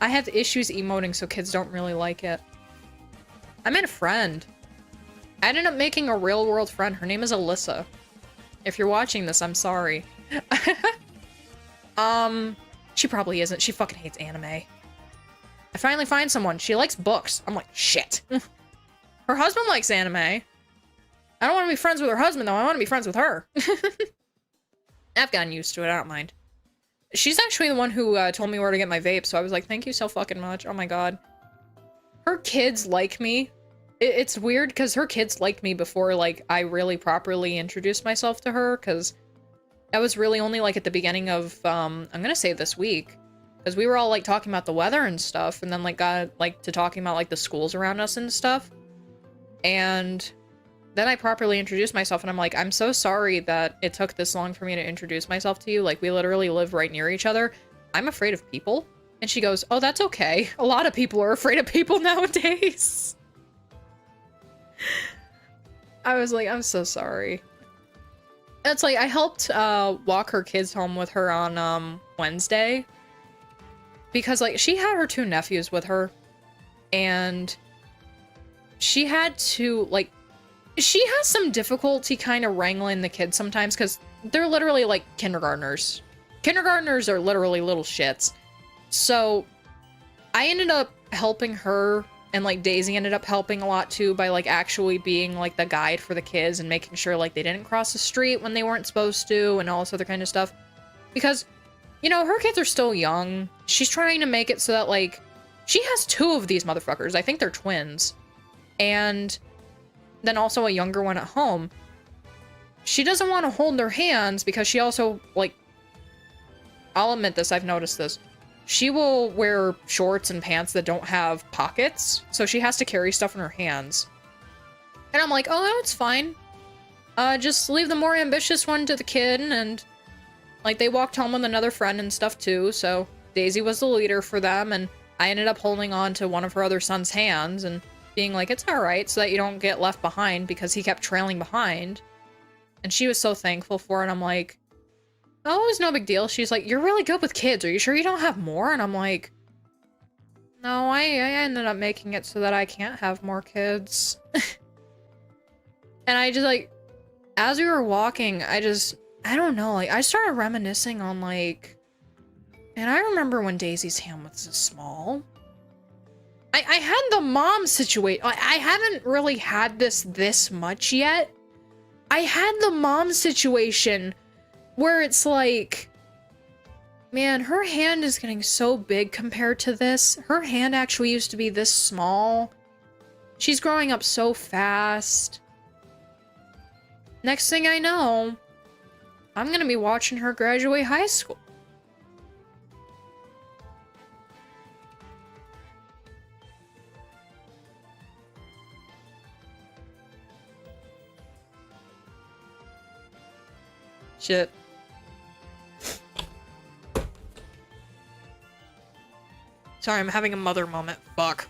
I have issues emoting, so kids don't really like it. I made a friend. I ended up making a real-world friend. Her name is Alyssa. If you're watching this, I'm sorry. She probably isn't. She fucking hates anime. I finally find someone. She likes books. I'm like, shit. Her husband likes anime. I don't want to be friends with her husband, though. I want to be friends with her. I've gotten used to it. I don't mind. She's actually the one who told me where to get my vape, so I was like, thank you so fucking much. Oh my god. Her kids like me. It's weird, because her kids liked me before, like, I really properly introduced myself to her, because that was really only, like, at the beginning of, I'm gonna say this week. Because we were all, like, talking about the weather and stuff, and then, like, got, like, to talking about, like, the schools around us and stuff. And then I properly introduced myself, and I'm like, I'm so sorry that it took this long for me to introduce myself to you. Like, we literally live right near each other. I'm afraid of people. And she goes, oh, that's okay. A lot of people are afraid of people nowadays. I was like, I'm so sorry. It's like, I helped walk her kids home with her on Wednesday. Because, like, she had her 2 nephews with her. And she had to, like, she has some difficulty kind of wrangling the kids sometimes, because they're literally, like, kindergartners. Kindergartners are literally little shits. So, I ended up helping her, and, like, Daisy ended up helping a lot, too, by, like, actually being, like, the guide for the kids and making sure, like, they didn't cross the street when they weren't supposed to, and all this other kind of stuff. Because, you know, her kids are still young. She's trying to make it so that, like, she has 2 of these motherfuckers. I think they're twins. And then also a younger one at home. She doesn't want to hold their hands because she also, like, I'll admit this, I've noticed this. She will wear shorts and pants that don't have pockets, so she has to carry stuff in her hands. And I'm like, oh, no, it's fine. Just leave the more ambitious one to the kid, and, like, they walked home with another friend and stuff, too, so Daisy was the leader for them, and I ended up holding on to one of her other son's hands, and being like, it's alright, so that you don't get left behind, because he kept trailing behind. And she was so thankful for it. I'm like, oh, it was no big deal. She's like, you're really good with kids. Are you sure you don't have more? And I'm like, no, I ended up making it so that I can't have more kids. And I just, like, as we were walking, I don't know, like, I started reminiscing on, like, and I remember when Daisy's hand was this small. I had the mom situation. I haven't really had this much yet. I had the mom situation where it's like, man, her hand is getting so big compared to this. Her hand actually used to be this small. She's growing up so fast. Next thing I know, I'm gonna be watching her graduate high school. Shit. Sorry, I'm having a mother moment. Fuck.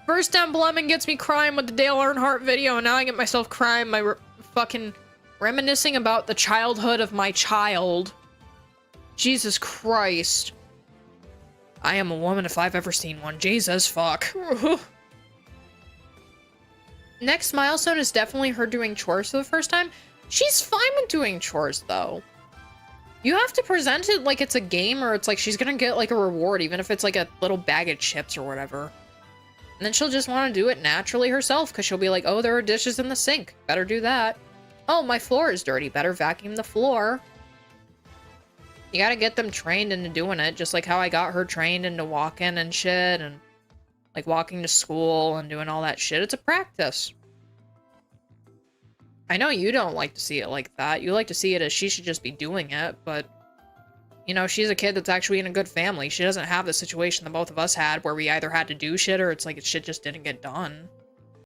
First Emblem Lemon gets me crying with the Dale Earnhardt video, and now I get myself crying by fucking reminiscing about the childhood of my child. Jesus Christ. I am a woman if I've ever seen one. Jesus fuck. Next milestone is definitely her doing chores for the first time. She's fine with doing chores, though. You have to present it like it's a game, or it's like she's gonna get, like, a reward, even if it's, like, a little bag of chips or whatever. And then she'll just want to do it naturally herself, because she'll be like, oh, there are dishes in the sink. Better do that. Oh, my floor is dirty. Better vacuum the floor. You gotta get them trained into doing it, just like how I got her trained into walking and shit, and, like, walking to school and doing all that shit. It's a practice. I know you don't like to see it like that. You like to see it as she should just be doing it, but, you know, she's a kid that's actually in a good family. She doesn't have the situation that both of us had, where we either had to do shit or it's like shit just didn't get done.